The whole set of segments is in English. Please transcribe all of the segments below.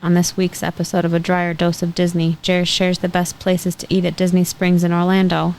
On this week's episode of A Dryer Dose of Disney, Jer shares the best places to eat at Disney Springs in Orlando.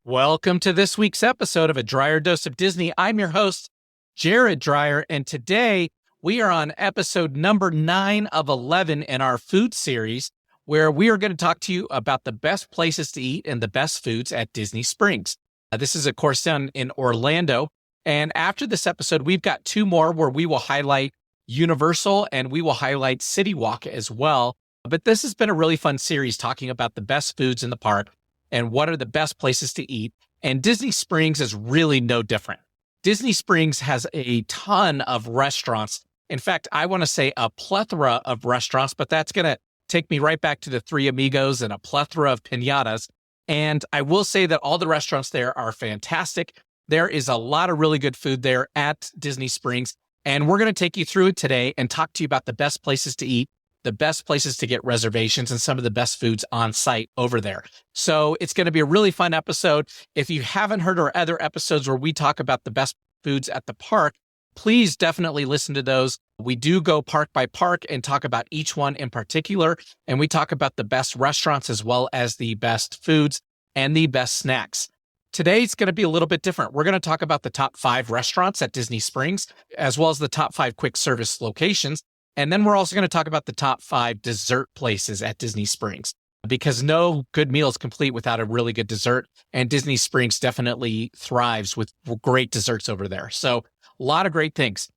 Welcome to this week's episode of A Dryer Dose of Disney. I'm your host, Jared Dryer, and today we are on episode number 9 of 11 in our food series, where we are going to talk to you about the best places to eat and the best foods at Disney Springs. This is, of course, down in Orlando. And after this episode, we've got 2 more where we will highlight Universal and we will highlight City Walk as well. But this has been a really fun series talking about the best foods in the park and what are the best places to eat. And Disney Springs is really no different. Disney Springs has a ton of restaurants. In fact, I want to say a plethora of restaurants, but that's going to take me right back to the Three Amigos and a plethora of piñatas. And I will say that all the restaurants there are fantastic. There is a lot of really good food there at Disney Springs. And we're going to take you through it today and talk to you about the best places to eat, the best places to get reservations, and some of the best foods on site over there. So it's going to be a really fun episode. If you haven't heard our other episodes where we talk about the best foods at the park, please definitely listen to those. We do go park by park and talk about each one in particular. And we talk about the best restaurants as well as the best foods and the best snacks. Today, it's going to be a little bit different. We're going to talk about the top 5 restaurants at Disney Springs, as well as the top 5 quick service locations. And then we're also going to talk about the top 5 dessert places at Disney Springs, because no good meal is complete without a really good dessert. And Disney Springs definitely thrives with great desserts over there. So a lot of great things.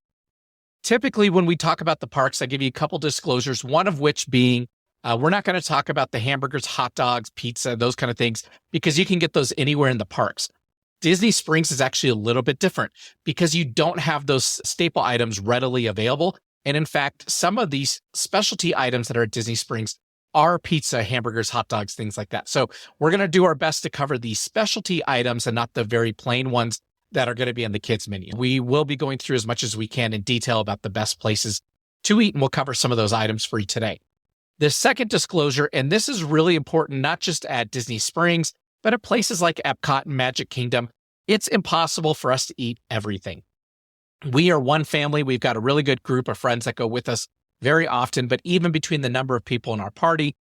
Typically, when we talk about the parks, I give you a couple disclosures, one of which being we're not going to talk about the hamburgers, hot dogs, pizza, those kind of things, because you can get those anywhere in the parks. Disney Springs is actually a little bit different because you don't have those staple items readily available. And in fact, some of these specialty items that are at Disney Springs are pizza, hamburgers, hot dogs, things like that. So we're going to do our best to cover the specialty items and not the very plain ones that are going to be on the kids menu. We will be going through as much as we can in detail about the best places to eat, and we'll cover some of those items for you today. The second disclosure, and this is really important, not just at Disney Springs, but at places like Epcot and Magic Kingdom, it's impossible for us to eat everything. We are one family. We've got a really good group of friends that go with us very often, but even between the number of people in our party,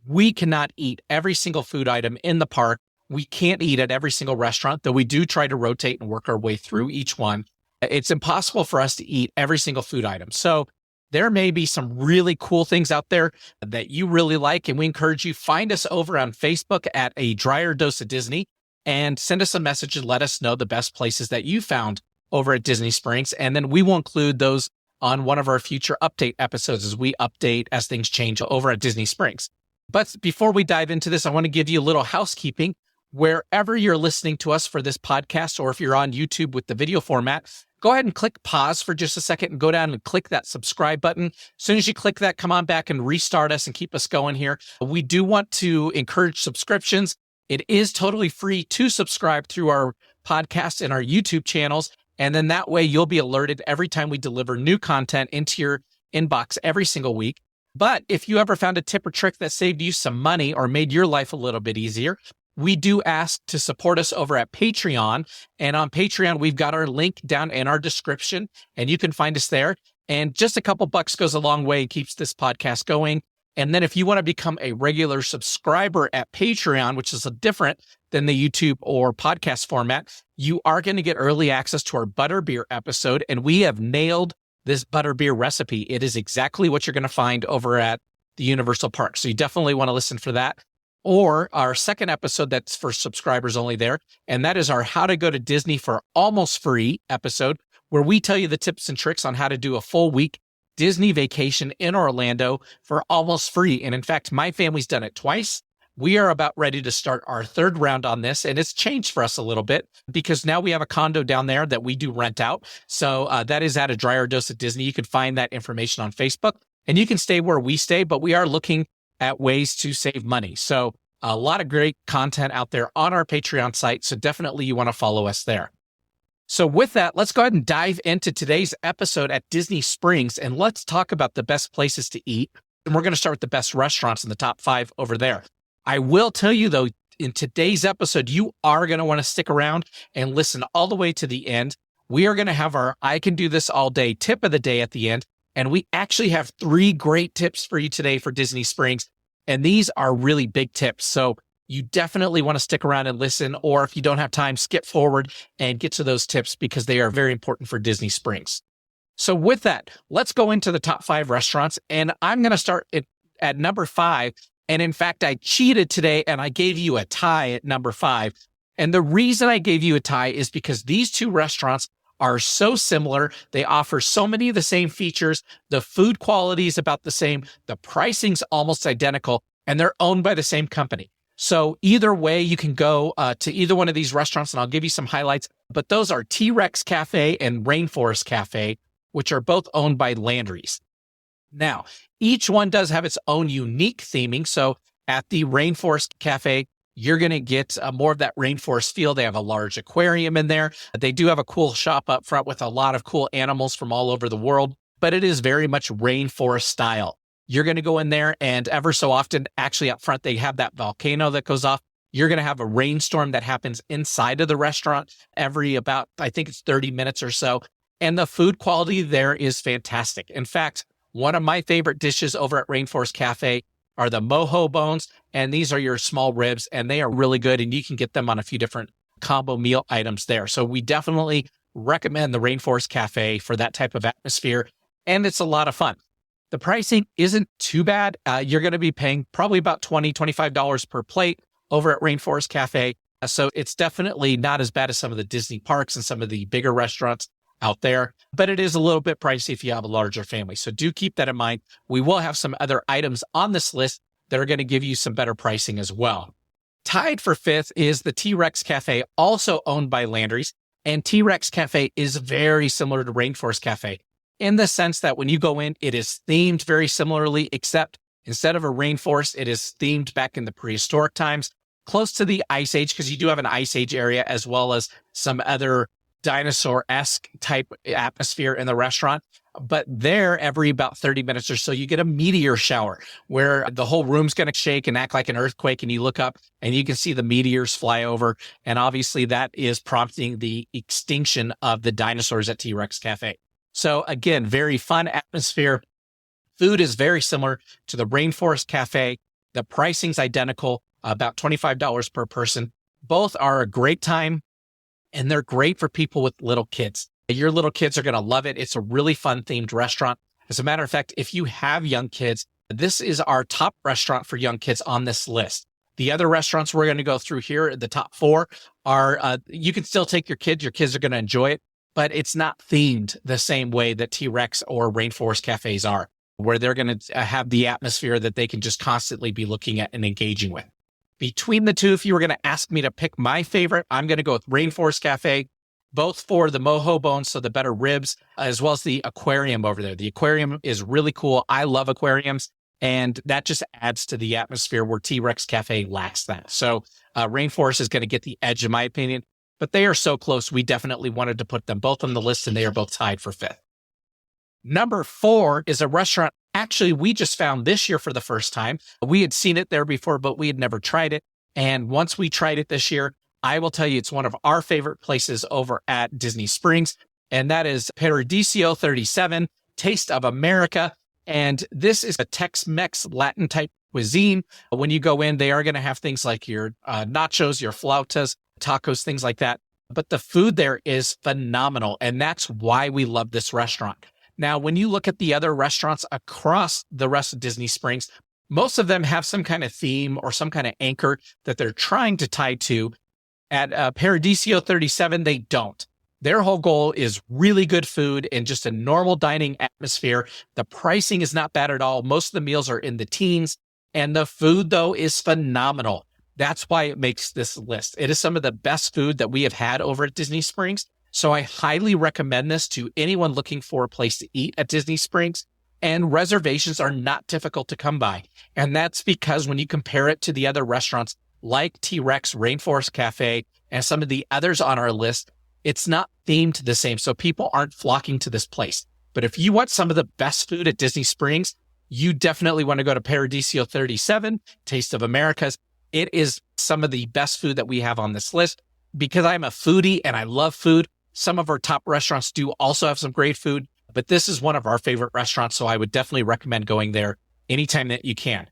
we cannot eat every single food item in the park. We can't eat at every single restaurant, though we do try to rotate and work our way through each one. It's impossible for us to eat every single food item. So there may be some really cool things out there that you really like, and we encourage you, find us over on Facebook at A Dryer Dose of Disney and send us a message and let us know the best places that you found over at Disney Springs. And then we will include those on one of our future update episodes as we update as things change over at Disney Springs. But before we dive into this, I want to give you a little housekeeping. Wherever you're listening to us for this podcast, or if you're on YouTube with the video format, go ahead and click pause for just a second and go down and click that subscribe button. As soon as you click that, come on back and restart us and keep us going here. We do want to encourage subscriptions. It is totally free to subscribe through our podcast and our YouTube channels. And then that way you'll be alerted every time we deliver new content into your inbox every single week. But if you ever found a tip or trick that saved you some money or made your life a little bit easier, we do ask to support us over at Patreon. And on Patreon, we've got our link down in our description, and you can find us there. And just a couple bucks goes a long way and keeps this podcast going. And then if you want to become a regular subscriber at Patreon, which is different than the YouTube or podcast format, you are going to get early access to our butterbeer episode. And we have nailed this butterbeer recipe. It is exactly what you're going to find over at the Universal Park. So you definitely want to listen for that. Or our second episode that's for subscribers only there, and that is our How to Go to Disney for Almost Free episode, where we tell you the tips and tricks on how to do a full week Disney vacation in Orlando for almost free. And in fact, my family's done it twice. We are about ready to start our 3rd round on this, and it's changed for us a little bit because now we have a condo down there that we do rent out. So that is at A Dryer Dose of Disney. You can find that information on Facebook, and you can stay where we stay, but we are looking at ways to save money. So a lot of great content out there on our Patreon site. So definitely you want to follow us there. So with that, let's go ahead and dive into today's episode at Disney Springs, and let's talk about the best places to eat And we're going to start with the best restaurants in the top 5 over there. I will tell you though, in today's episode, you are going to want to stick around and listen all the way to the end. We are going to have our I Can Do This All Day tip of the day at the end. And we actually have 3 great tips for you today for Disney Springs. And these are really big tips. So you definitely want to stick around and listen, or if you don't have time, skip forward and get to those tips because they are very important for Disney Springs. So with that, let's go into the top 5 restaurants. And I'm going to start at number 5. And in fact, I cheated today and I gave you a tie at number 5. And the reason I gave you a tie is because these 2 restaurants are so similar. They offer so many of the same features. The food quality is about the same. The pricing's almost identical, and they're owned by the same company. So either way, you can go to either one of these restaurants, and I'll give you some highlights. But those are T-Rex Cafe and Rainforest Cafe, which are both owned by Landry's. Now, each one does have its own unique theming. So at the Rainforest Cafe, you're going to get more of that rainforest feel. They have a large aquarium in there. They do have a cool shop up front with a lot of cool animals from all over the world, but it is very much rainforest style. You're going to go in there and ever so often, actually up front, they have that volcano that goes off. You're going to have a rainstorm that happens inside of the restaurant every about, I think it's 30 minutes or so. And the food quality there is fantastic. In fact, one of my favorite dishes over at Rainforest Cafe are the mojo bones, and these are your small ribs, and they are really good, and you can get them on a few different combo meal items there. So we definitely recommend the Rainforest Cafe for that type of atmosphere, and it's a lot of fun. The pricing isn't too bad. You're going to be paying probably about $20, $25 per plate over at Rainforest Cafe, so it's definitely not as bad as some of the Disney parks and some of the bigger restaurants out there, but it is a little bit pricey if you have a larger family. So do keep that in mind. We will have some other items on this list that are going to give you some better pricing as well. Tied for 5th is the T-Rex Cafe, also owned by Landry's. And T-Rex Cafe is very similar to Rainforest Cafe in the sense that when you go in, it is themed very similarly, except instead of a rainforest, it is themed back in the prehistoric times, close to the Ice Age, because you do have an Ice Age area as well as some other dinosaur-esque type atmosphere in the restaurant. But there, every about 30 minutes or so, you get a meteor shower where the whole room's going to shake and act like an earthquake. And you look up and you can see the meteors fly over. And obviously that is prompting the extinction of the dinosaurs at T-Rex Cafe. So again, very fun atmosphere. Food is very similar to the Rainforest Cafe. The pricing's identical, about $25 per person. Both are a great time, and they're great for people with little kids. Your little kids are going to love it. It's a really fun themed restaurant. As a matter of fact, if you have young kids, this is our top restaurant for young kids on this list. The other restaurants we're going to go through here, the top 4, are, you can still take your kids. Your kids are going to enjoy it, but it's not themed the same way that T-Rex or Rainforest Cafes are, where they're going to have the atmosphere that they can just constantly be looking at and engaging with. Between the two, if you were going to ask me to pick my favorite, I'm going to go with Rainforest Cafe, both for the mojo bones, so the better ribs, as well as the aquarium over there. The aquarium is really cool. I love aquariums, and that just adds to the atmosphere where T-Rex Cafe lacks that. So Rainforest is going to get the edge, in my opinion, but they are so close. We definitely wanted to put them both on the list, and they are both tied for 5th. Number 4 is a restaurant actually we just found this year for the first time. We had seen it there before, but we had never tried it. And once we tried it this year, I will tell you it's one of our favorite places over at Disney Springs, and that is Paradiso 37, Taste of America. And this is a Tex-Mex Latin type cuisine. When you go in, they are going to have things like your nachos, your flautas, tacos, things like that. But the food there is phenomenal, and that's why we love this restaurant. Now, when you look at the other restaurants across the rest of Disney Springs, most of them have some kind of theme or some kind of anchor that they're trying to tie to. At Paradiso 37, they don't. Their whole goal is really good food and just a normal dining atmosphere. The pricing is not bad at all. Most of the meals are in the teens, and the food, though, is phenomenal. That's why it makes this list. It is some of the best food that we have had over at Disney Springs. So I highly recommend this to anyone looking for a place to eat at Disney Springs. And reservations are not difficult to come by. And that's because when you compare it to the other restaurants like T-Rex, Rainforest Cafe, and some of the others on our list, it's not themed the same. So people aren't flocking to this place. But if you want some of the best food at Disney Springs, you definitely want to go to Paradiso 37, Taste of Americas. It is some of the best food that we have on this list. Because I'm a foodie and I love food, some of our top restaurants do also have some great food, but this is one of our favorite restaurants, so I would definitely recommend going there anytime that you can.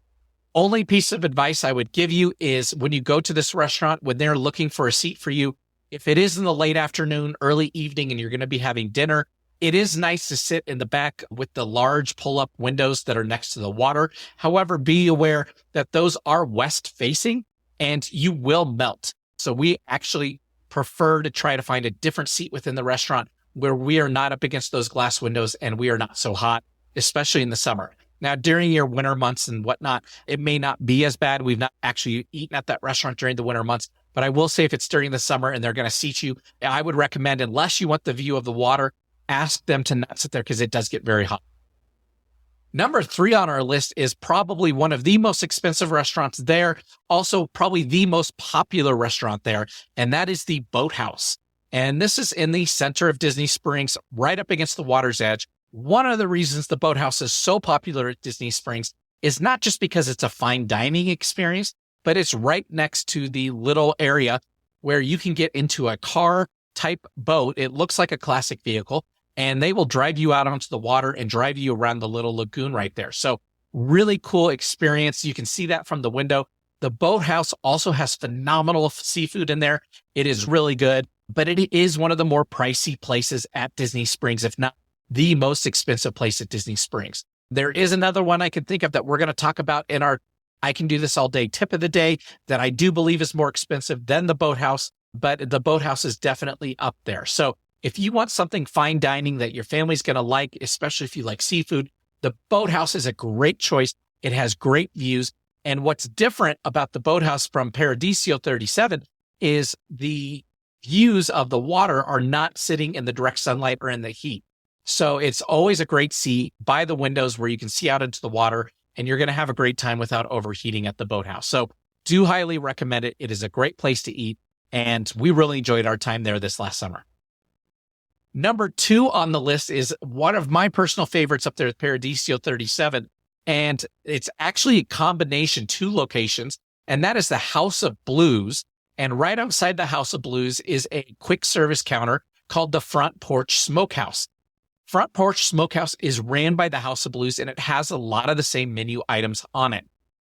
Only piece of advice I would give you is when you go to this restaurant, when they're looking for a seat for you, if it is in the late afternoon, early evening, and you're going to be having dinner, it is nice to sit in the back with the large pull-up windows that are next to the water. However, be aware that those are west facing and you will melt. So we actually prefer to try to find a different seat within the restaurant where we are not up against those glass windows and we are not so hot, especially in the summer. Now, during your winter months and whatnot, it may not be as bad. We've not actually eaten at that restaurant during the winter months, but I will say if it's during the summer and they're going to seat you, I would recommend, unless you want the view of the water, ask them to not sit there because it does get very hot. Number 3 on our list is probably one of the most expensive restaurants there, also probably the most popular restaurant there, and that is the Boathouse. And this is in the center of Disney Springs, right up against the water's edge. One of the reasons the Boathouse is so popular at Disney Springs is not just because it's a fine dining experience, but it's right next to the little area where you can get into a car type boat. It looks like a classic vehicle, and they will drive you out onto the water and drive you around the little lagoon right there. So really cool experience. You can see that from the window. The Boathouse also has phenomenal seafood in there. It is really good, but it is one of the more pricey places at Disney Springs, if not the most expensive place at Disney Springs. There is another one I can think of that we're going to talk about in our I Can Do This All Day tip of the day that I do believe is more expensive than the Boathouse, but the Boathouse is definitely up there. So if you want something fine dining that your family's going to like, especially if you like seafood, the Boathouse is a great choice. It has great views. And what's different about the Boathouse from Paradiso 37 is the views of the water are not sitting in the direct sunlight or in the heat. So it's always a great seat by the windows where you can see out into the water, and you're going to have a great time without overheating at the Boathouse. So do highly recommend it. It is a great place to eat, and we really enjoyed our time there this last summer. Number 2 on the list is one of my personal favorites up there at Paradiso 37. And it's actually a combination, 2 locations, and that is the House of Blues. And right outside the House of Blues is a quick service counter called the Front Porch Smokehouse. Front Porch Smokehouse is ran by the House of Blues, and it has a lot of the same menu items on it.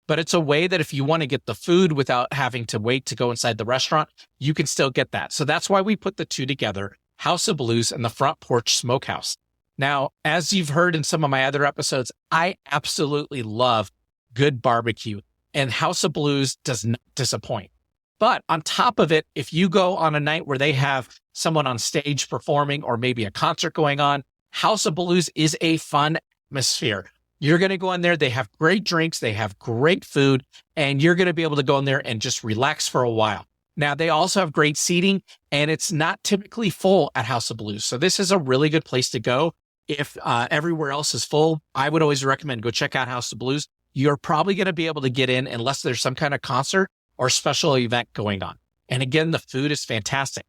But it's a way that if you want to get the food without having to wait to go inside the restaurant, you can still get that. So that's why we put the 2 together, House of Blues and the Front Porch Smokehouse. Now, as you've heard in some of my other episodes, I absolutely love good barbecue, and House of Blues does not disappoint. But on top of it, if you go on a night where they have someone on stage performing or maybe a concert going on, House of Blues is a fun atmosphere. You're going to go in there. They have great drinks. They have great food, and you're going to be able to go in there and just relax for a while. Now, they also have great seating, and it's not typically full at House of Blues. So this is a really good place to go. If everywhere else is full, I would always recommend go check out House of Blues. You're probably going to be able to get in unless there's some kind of concert or special event going on. And again, the food is fantastic.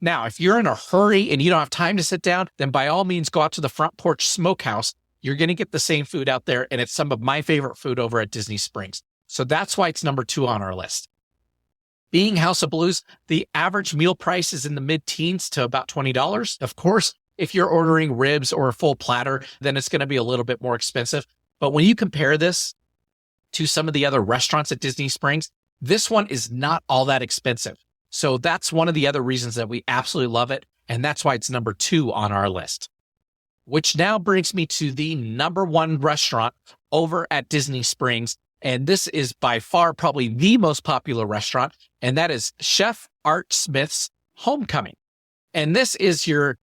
Now, if you're in a hurry and you don't have time to sit down, then by all means, go out to the Front Porch Smokehouse. You're going to get the same food out there, and it's some of my favorite food over at Disney Springs. So that's why it's number 2 on our list. Being House of Blues, the average meal price is in the mid-teens to about $20. Of course, if you're ordering ribs or a full platter, then it's going to be a little bit more expensive. But when you compare this to some of the other restaurants at Disney Springs, this one is not all that expensive. So that's one of the other reasons that we absolutely love it. And that's why it's number 2 on our list. Which now brings me to the number 1 restaurant over at Disney Springs. And this is by far probably the most popular restaurant, and that is Chef Art Smith's Homecoming. And this is your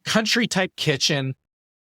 country type kitchen,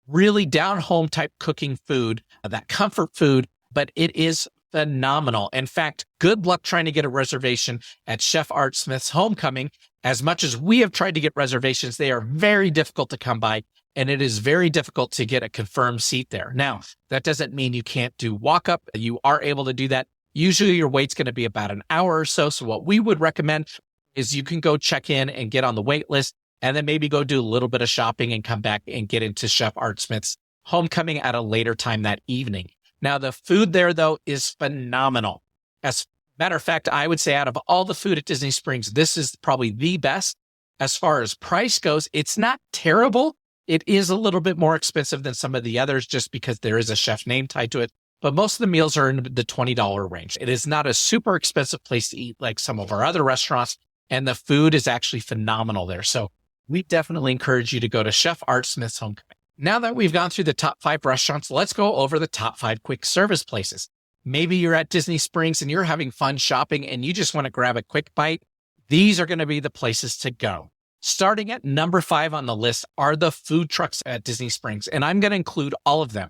really down home type cooking food, that comfort food, but it is phenomenal. In fact, good luck trying to get a reservation at Chef Art Smith's Homecoming. As much as we have tried to get reservations, they are very difficult to come by, and it is very difficult to get a confirmed seat there. Now, that doesn't mean you can't do walk-up. You are able to do that. Usually your wait's going to be about an hour or so. So what we would recommend is you can go check in and get on the wait list, and then maybe go do a little bit of shopping and come back and get into Chef Art Smith's Homecoming at a later time that evening. Now, the food there, though, is phenomenal. As a matter of fact, I would say out of all the food at Disney Springs, this is probably the best. As far as price goes, it's not terrible. It is a little bit more expensive than some of the others just because there is a chef name tied to it. But most of the meals are in the $20 range. It is not a super expensive place to eat like some of our other restaurants. And the food is actually phenomenal there. So we definitely encourage you to go to Chef Art Smith's Homecoming. Now that we've gone through the top 5 restaurants, let's go over the top 5 quick service places. Maybe you're at Disney Springs and you're having fun shopping and you just want to grab a quick bite. These are going to be the places to go. Starting at number 5 on the list are the food trucks at Disney Springs, and I'm going to include all of them.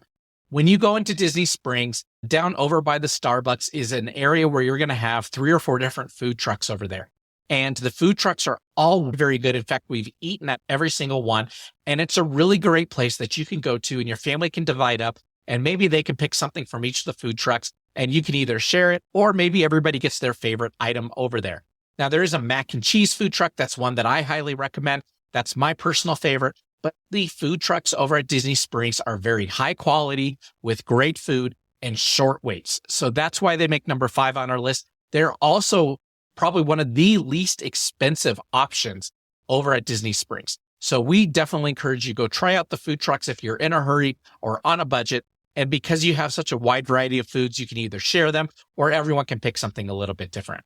When you go into Disney Springs, down over by the Starbucks is an area where you're going to have 3 or 4 different food trucks over there. And the food trucks are all very good. In fact, we've eaten at every single one, and it's a really great place that you can go to and your family can divide up, and maybe they can pick something from each of the food trucks, and you can either share it or maybe everybody gets their favorite item over there. Now, there is a mac and cheese food truck. That's one that I highly recommend. That's my personal favorite. But the food trucks over at Disney Springs are very high quality with great food and short waits. So that's why they make number 5 on our list. They're also probably one of the least expensive options over at Disney Springs. So we definitely encourage you to go try out the food trucks if you're in a hurry or on a budget. And because you have such a wide variety of foods, you can either share them or everyone can pick something a little bit different.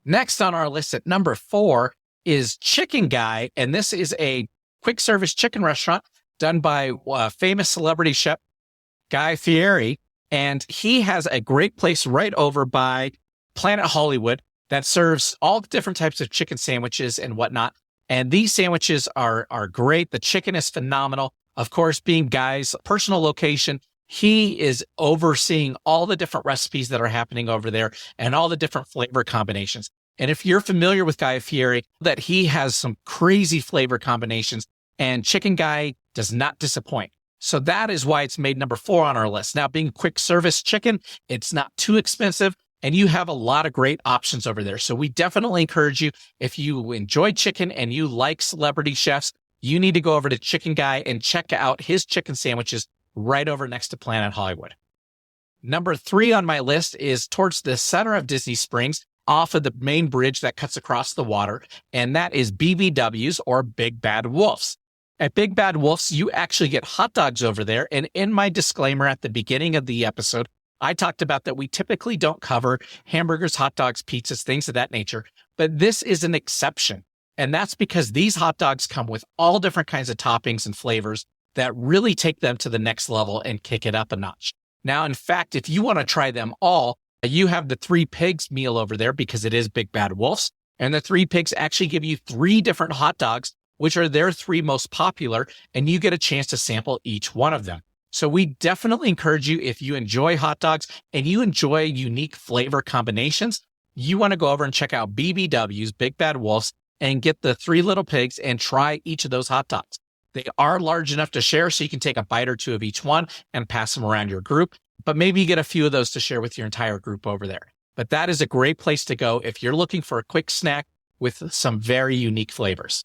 Next on our list at number 4 is Chicken Guy. And this is a quick service chicken restaurant done by famous celebrity chef Guy Fieri. And he has a great place right over by Planet Hollywood that serves all different types of chicken sandwiches and whatnot. And these sandwiches are great. The chicken is phenomenal. Of course, being Guy's personal location, he is overseeing all the different recipes that are happening over there and all the different flavor combinations. And if you're familiar with Guy Fieri, that he has some crazy flavor combinations, and Chicken Guy does not disappoint. So that is why it's made number 4 on our list. Now, being quick service chicken, it's not too expensive, and you have a lot of great options over there. So we definitely encourage you, if you enjoy chicken and you like celebrity chefs, you need to go over to Chicken Guy and check out his chicken sandwiches right over next to Planet Hollywood. Number 3 on my list is towards the center of Disney Springs, off of the main bridge that cuts across the water, and that is BBW's, or Big Bad Wolf's. At Big Bad Wolf's, you actually get hot dogs over there, and in my disclaimer at the beginning of the episode, I talked about that we typically don't cover hamburgers, hot dogs, pizzas, things of that nature, but this is an exception, and that's because these hot dogs come with all different kinds of toppings and flavors that really take them to the next level and kick it up a notch. Now, in fact, if you want to try them all, you have the 3 Pigs meal over there because it is Big Bad Wolf's. And the 3 Pigs actually give you 3 different hot dogs, which are their 3 most popular, and you get a chance to sample each one of them. So we definitely encourage you, if you enjoy hot dogs and you enjoy unique flavor combinations, you want to go over and check out BBW's, Big Bad Wolf's, and get the 3 Little Pigs and try each of those hot dogs. They are large enough to share, so you can take a bite or 2 of each one and pass them around your group, but maybe you get a few of those to share with your entire group over there. But that is a great place to go if you're looking for a quick snack with some very unique flavors.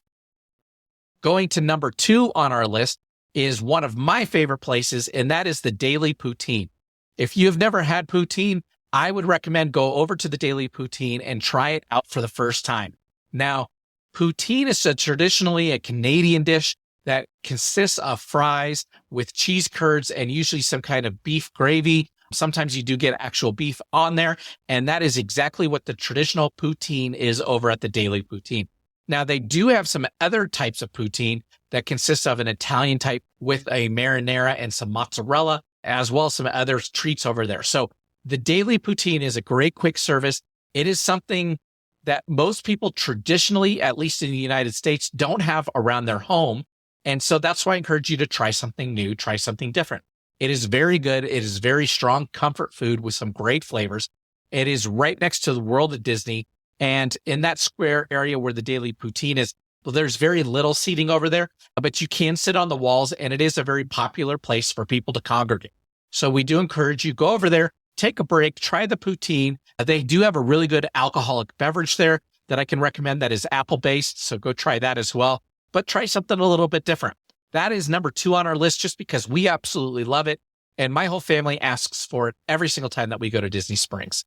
Going to number 2 on our list is one of my favorite places, and that is the Daily Poutine. If you have never had poutine, I would recommend go over to the Daily Poutine and try it out for the first time. Now, poutine is traditionally a Canadian dish that consists of fries with cheese curds and usually some kind of beef gravy. Sometimes you do get actual beef on there, and that is exactly what the traditional poutine is over at the Daily Poutine. Now, they do have some other types of poutine that consists of an Italian type with a marinara and some mozzarella, as well as some other treats over there. So the Daily Poutine is a great quick service. It is something that most people traditionally, at least in the United States, don't have around their home. And so that's why I encourage you to try something new, try something different. It is very good. It is very strong comfort food with some great flavors. It is right next to the World at Disney. And in that square area where the Daily Poutine is, well, there's very little seating over there, but you can sit on the walls, and it is a very popular place for people to congregate. So we do encourage you, go over there, take a break, try the poutine. They do have a really good alcoholic beverage there that I can recommend that is apple-based, so go try that as well. But try something a little bit different. That is number 2 on our list just because we absolutely love it. And my whole family asks for it every single time that we go to Disney Springs.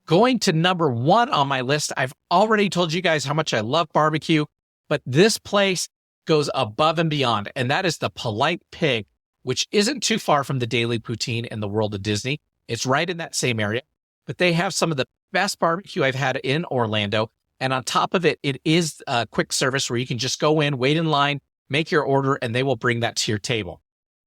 Going to number 1 on my list, I've already told you guys how much I love barbecue, but this place goes above and beyond, and that is the Polite Pig, which isn't too far from the Daily Poutine in the World of Disney. It's right in that same area, but they have some of the best barbecue I've had in Orlando. And on top of it, it is a quick service where you can just go in, wait in line, make your order, and they will bring that to your table.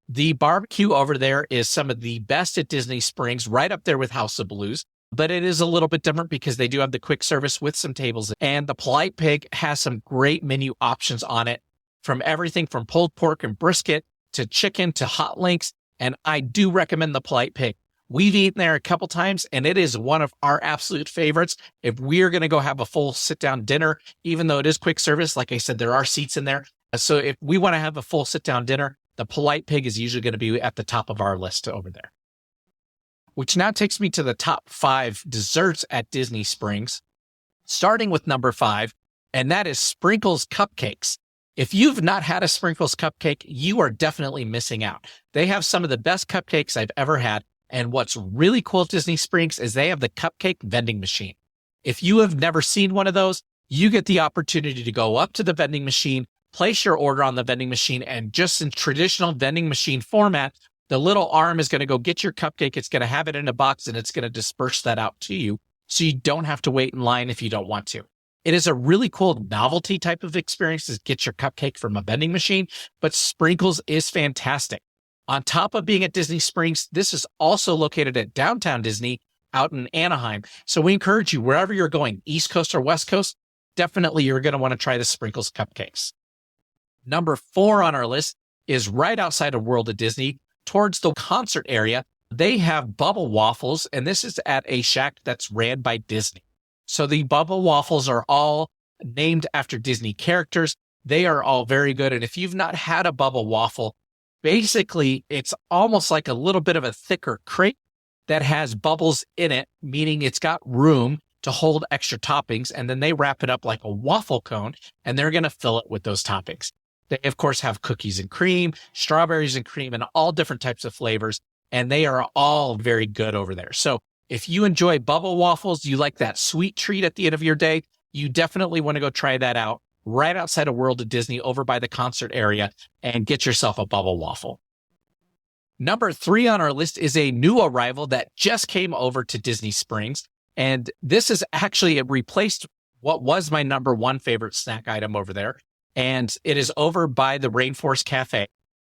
The barbecue over there is some of the best at Disney Springs, right up there with House of Blues, but it is a little bit different because they do have the quick service with some tables. And the Polite Pig has some great menu options on it, from everything from pulled pork and brisket to chicken to hot links. And I do recommend the Polite Pig. We've eaten there a couple times, and it is one of our absolute favorites. If we're going to go have a full sit-down dinner, even though it is quick service, like I said, there are seats in there. So if we want to have a full sit-down dinner, the Polite Pig is usually going to be at the top of our list over there. Which now takes me to the top 5 desserts at Disney Springs, starting with number 5, and that is Sprinkles Cupcakes. If you've not had a Sprinkles cupcake, you are definitely missing out. They have some of the best cupcakes I've ever had. And what's really cool at Disney Springs is they have the cupcake vending machine. If you have never seen one of those, you get the opportunity to go up to the vending machine, place your order on the vending machine, and just in traditional vending machine format, the little arm is going to go get your cupcake. It's going to have it in a box and it's going to disperse that out to you. So you don't have to wait in line if you don't want to. It is a really cool novelty type of experience to get your cupcake from a vending machine, but Sprinkles is fantastic. On top of being at Disney Springs, this is also located at Downtown Disney out in Anaheim. So we encourage you, wherever you're going, East Coast or West Coast, definitely you're going to want to try the Sprinkles cupcakes. Number 4 on our list is right outside of World of Disney, towards the concert area. They have Bubble Waffles, and this is at a shack that's ran by Disney. So the Bubble Waffles are all named after Disney characters. They are all very good. And if you've not had a Bubble Waffle, basically it's almost like a little bit of a thicker crepe that has bubbles in it, meaning it's got room to hold extra toppings. And then they wrap it up like a waffle cone and they're going to fill it with those toppings. They, of course, have cookies and cream, strawberries and cream, and all different types of flavors. And they are all very good over there. So if you enjoy Bubble Waffles, you like that sweet treat at the end of your day, you definitely want to go try that out right outside of World of Disney over by the concert area and get yourself a Bubble Waffle. Number 3 on our list is a new arrival that just came over to Disney Springs. And this is actually, it replaced what was my number 1 favorite snack item over there. And it is over by the Rainforest Cafe.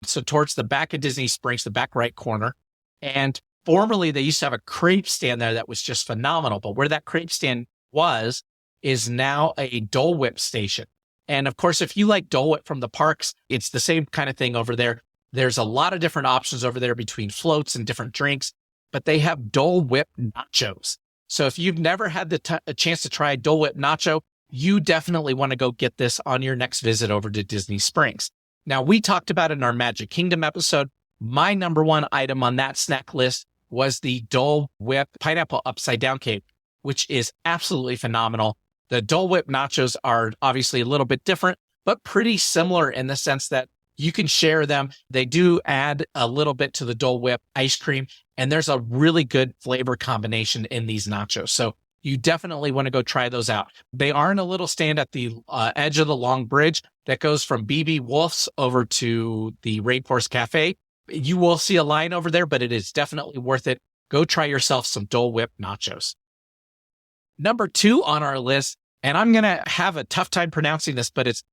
So towards the back of Disney Springs, the back right corner. And formerly, they used to have a crepe stand there that was just phenomenal. But where that crepe stand was is now a Dole Whip station. And of course, if you like Dole Whip from the parks, it's the same kind of thing over there. There's a lot of different options over there between floats and different drinks, but they have Dole Whip nachos. So if you've never had a chance to try Dole Whip nacho, you definitely want to go get this on your next visit over to Disney Springs. Now, we talked about it in our Magic Kingdom episode. My number 1 item on that snack list was the Dole Whip pineapple upside down cake, which is absolutely phenomenal. The Dole Whip nachos are obviously a little bit different, but pretty similar in the sense that you can share them. They do add a little bit to the Dole Whip ice cream, and there's a really good flavor combination in these nachos. So you definitely want to go try those out. They are in a little stand at the edge of the long bridge that goes from BB Wolf's over to the Rainforest Cafe. You will see a line over there, but it is definitely worth it. Go try yourself some Dole Whip nachos. Number 2 on our list, and I'm going to have a tough time pronouncing this, but it's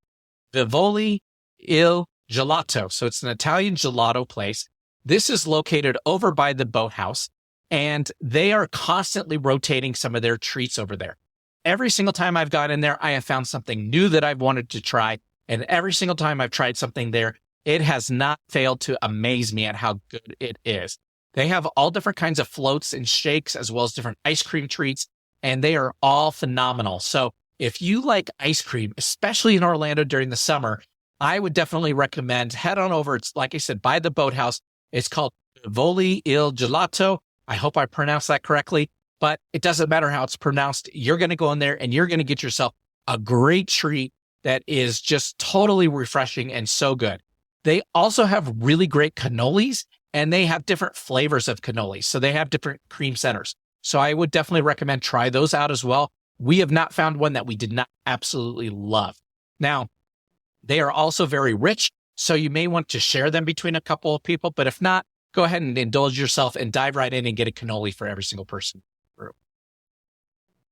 Vivoli il Gelato. So it's an Italian gelato place. This is located over by the boathouse, and they are constantly rotating some of their treats over there. Every single time I've gone in there, I have found something new that I've wanted to try. And every single time I've tried something there, it has not failed to amaze me at how good it is. They have all different kinds of floats and shakes, as well as different ice cream treats, and they are all phenomenal. So if you like ice cream, especially in Orlando during the summer, I would definitely recommend head on over. It's like I said, by the boathouse. It's called Vivoli il Gelato. I hope I pronounced that correctly, but it doesn't matter how it's pronounced. You're going to go in there and you're going to get yourself a great treat that is just totally refreshing and so good. They also have really great cannolis and they have different flavors of cannoli. So they have different cream centers. So I would definitely recommend try those out as well. We have not found one that we did not absolutely love. Now, they are also very rich, so you may want to share them between a couple of people, but if not, go ahead and indulge yourself and dive right in and get a cannoli for every single person.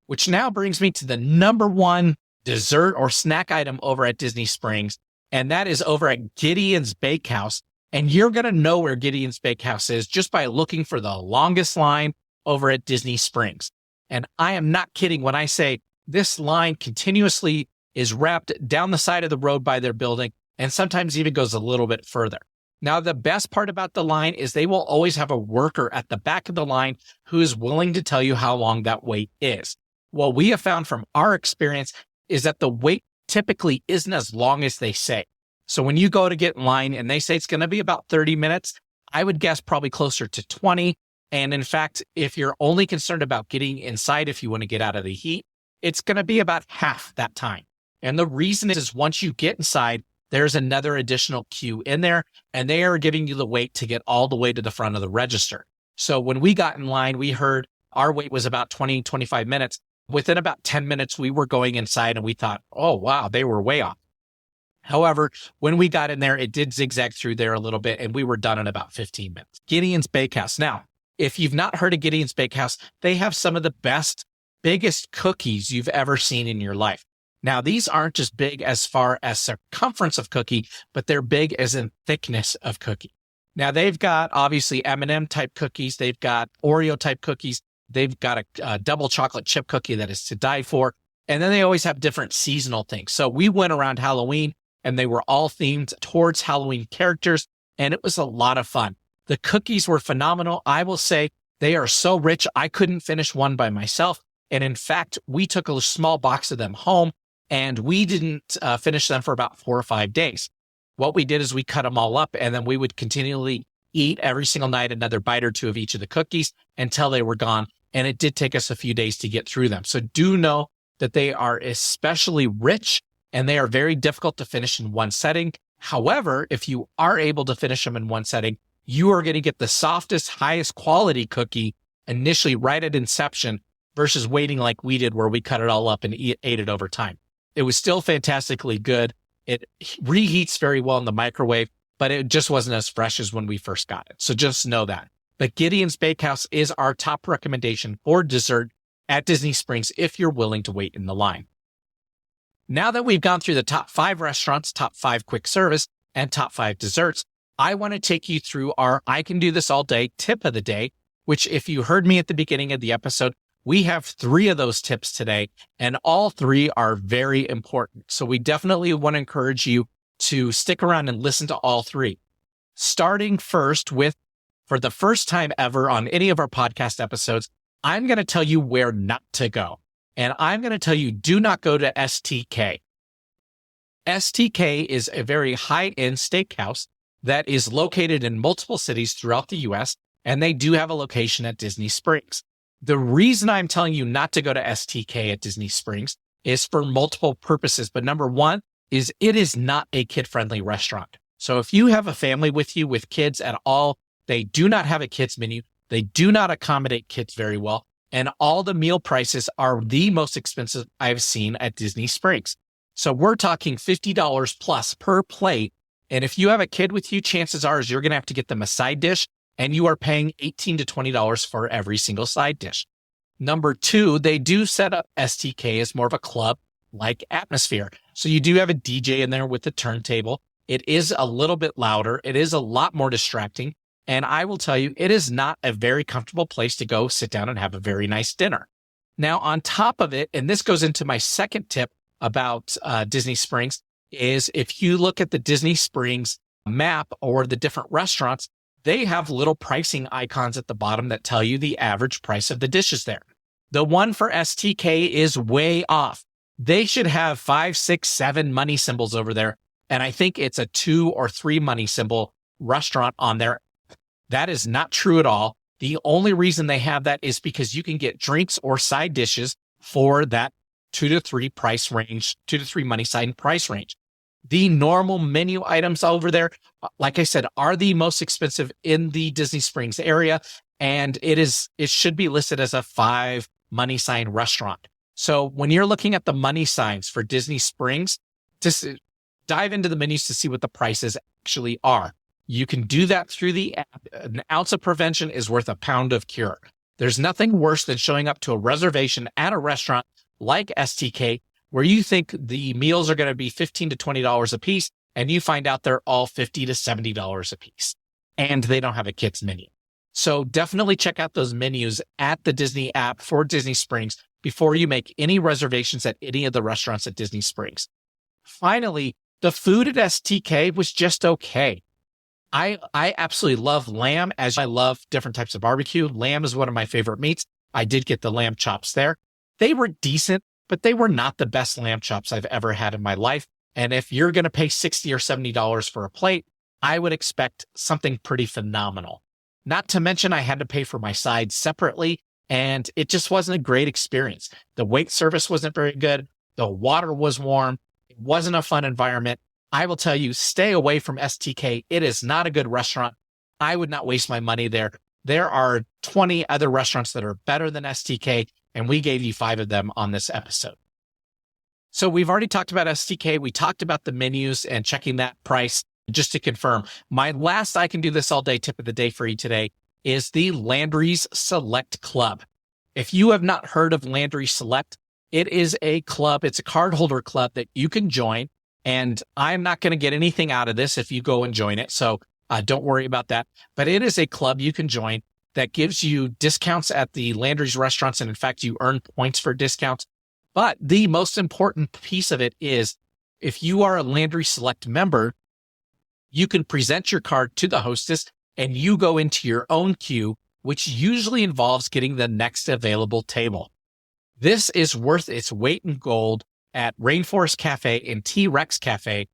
Which now brings me to the number one dessert or snack item over at Disney Springs, and that is over at Gideon's Bakehouse. And you're going to know where Gideon's Bakehouse is just by looking for the longest line over at Disney Springs. And I am not kidding when I say this line continuously is wrapped down the side of the road by their building and sometimes even goes a little bit further. Now, the best part about the line is they will always have a worker at the back of the line who is willing to tell you how long that wait is. What we have found from our experience is that the wait typically isn't as long as they say. So when you go to get in line and they say it's going to be about 30 minutes, I would guess probably closer to 20. And in fact, if you're only concerned about getting inside, if you want to get out of the heat, it's going to be about half that time. And the reason is once you get inside, there's another additional queue in there, and they are giving you the wait to get all the way to the front of the register. So when we got in line, we heard our wait was about 20, 25 minutes. Within about 10 minutes, we were going inside and we thought, oh, wow, they were way off. However, when we got in there, it did zigzag through there a little bit and we were done in about 15 minutes. Gideon's Bakehouse. Now, if you've not heard of Gideon's Bakehouse, they have some of the best, biggest cookies you've ever seen in your life. Now, these aren't just big as far as circumference of cookie, but they're big as in thickness of cookie. Now, they've got obviously M&M type cookies. They've got Oreo type cookies. They've got a double chocolate chip cookie that is to die for. And then they always have different seasonal things. So we went around Halloween and they were all themed towards Halloween characters. And it was a lot of fun. The cookies were phenomenal. I will say they are so rich. I couldn't finish one by myself. And in fact, we took a small box of them home and we didn't finish them for about 4 or 5 days. What we did is we cut them all up and then we would continually eat every single night another bite or two of each of the cookies until they were gone. And it did take us a few days to get through them. So do know that they are especially rich and they are very difficult to finish in one setting. However, if you are able to finish them in one setting, you are going to get the softest, highest quality cookie initially right at inception versus waiting like we did where we cut it all up and ate it over time. It was still fantastically good. It reheats very well in the microwave, but it just wasn't as fresh as when we first got it. So just know that. But Gideon's Bakehouse is our top recommendation for dessert at Disney Springs if you're willing to wait in the line. Now that we've gone through the top 5 restaurants, top 5 quick service, and top 5 desserts, I want to take you through our I Can Do This All Day tip of the day, which if you heard me at the beginning of the episode, we have 3 of those tips today, and all 3 are very important. So we definitely want to encourage you to stick around and listen to all 3. Starting first with, for the first time ever on any of our podcast episodes, I'm going to tell you where not to go. And I'm going to tell you, do not go to STK. STK is a very high-end steakhouse that is located in multiple cities throughout the U.S., and they do have a location at Disney Springs. The reason I'm telling you not to go to STK at Disney Springs is for multiple purposes. But number one is it is not a kid-friendly restaurant. So if you have a family with you with kids at all, they do not have a kids menu. They do not accommodate kids very well. And all the meal prices are the most expensive I've seen at Disney Springs. So we're talking $50 plus per plate. And if you have a kid with you, chances are you're going to have to get them a side dish, and you are paying $18 to $20 for every single side dish. Number 2, they do set up STK as more of a club-like atmosphere. So you do have a DJ in there with the turntable. It is a little bit louder. It is a lot more distracting. And I will tell you, it is not a very comfortable place to go sit down and have a very nice dinner. Now, on top of it, and this goes into my second tip about Disney Springs, is if you look at the Disney Springs map or the different restaurants, they have little pricing icons at the bottom that tell you the average price of the dishes there. The one for STK is way off. They should have 5, 6, 7 money symbols over there. And I think it's a 2 or 3 money symbol restaurant on there. That is not true at all. The only reason they have that is because you can get drinks or side dishes for that 2 to 3 price range, 2 to 3 money sign price range. The normal menu items over there, like I said, are the most expensive in the Disney Springs area. And it should be listed as a 5 money sign restaurant. So when you're looking at the money signs for Disney Springs, just dive into the menus to see what the prices actually are. You can do that through the app. An ounce of prevention is worth a pound of cure. There's nothing worse than showing up to a reservation at a restaurant like STK where you think the meals are going to be $15 to $20 a piece, and you find out they're all $50 to $70 a piece, and they don't have a kids menu. So definitely check out those menus at the Disney app for Disney Springs before you make any reservations at any of the restaurants at Disney Springs. Finally, the food at STK was just okay. I absolutely love lamb, as I love different types of barbecue. Lamb is one of my favorite meats. I did get the lamb chops there. They were decent, but they were not the best lamb chops I've ever had in my life. And if you're going to pay $60 or $70 for a plate, I would expect something pretty phenomenal. Not to mention I had to pay for my sides separately, and it just wasn't a great experience. The wait service wasn't very good. The water was warm. It wasn't a fun environment. I will tell you, stay away from STK. It is not a good restaurant. I would not waste my money there. There are 20 other restaurants that are better than STK, and we gave you 5 of them on this episode. So we've already talked about STK. We talked about the menus and checking that price. Just to confirm, my last I can do this all day tip of the day for you today is the Landry's Select Club. If you have not heard of Landry Select, it is a club. It's a cardholder club that you can join. And I'm not going to get anything out of this if you go and join it. So don't worry about that. But it is a club you can join that gives you discounts at the Landry's restaurants. And in fact, you earn points for discounts. But the most important piece of it is if you are a Landry Select member, you can present your card to the hostess and you go into your own queue, which usually involves getting the next available table. This is worth its weight in gold at Rainforest Cafe and T-Rex Cafe,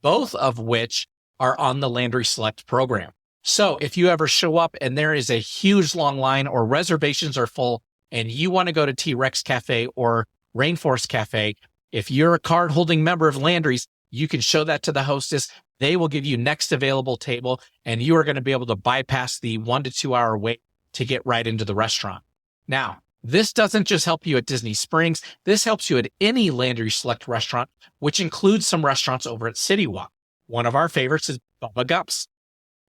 both of which are on the Landry Select program. So if you ever show up and there is a huge long line or reservations are full and you want to go to T-Rex Cafe or Rainforest Cafe, if you're a card holding member of Landry's, you can show that to the hostess. They will give you next available table and you are going to be able to bypass the 1 to 2 hour wait to get right into the restaurant. Now, this doesn't just help you at Disney Springs. This helps you at any Landry Select restaurant, which includes some restaurants over at City Walk. One of our favorites is Bubba Gump's.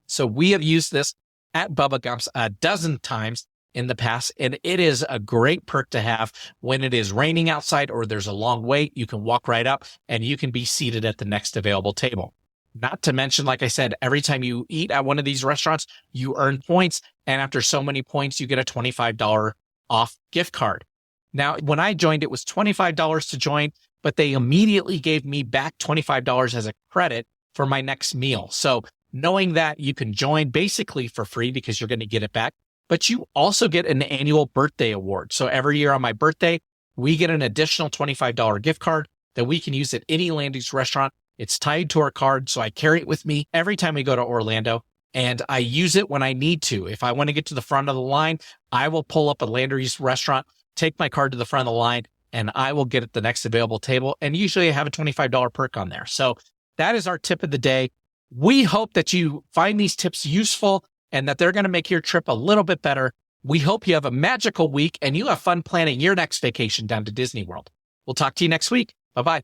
So we have used this at Bubba Gump's a dozen times in the past, and it is a great perk to have when it is raining outside or there's a long wait. You can walk right up and you can be seated at the next available table. Not to mention, like I said, every time you eat at one of these restaurants, you earn points. And after so many points, you get a $25 off gift card. Now, when I joined, it was $25 to join, but they immediately gave me back $25 as a credit for my next meal. So knowing that you can join basically for free because you're going to get it back, but you also get an annual birthday award. So every year on my birthday, we get an additional $25 gift card that we can use at any Landry's restaurant. It's tied to our card, so I carry it with me every time we go to Orlando, and I use it when I need to. If I want to get to the front of the line, I will pull up a Landry's restaurant, take my card to the front of the line, and I will get at the next available table. And usually I have a $25 perk on there. So that is our tip of the day. We hope that you find these tips useful and that they're going to make your trip a little bit better. We hope you have a magical week and you have fun planning your next vacation down to Disney World. We'll talk to you next week. Bye-bye.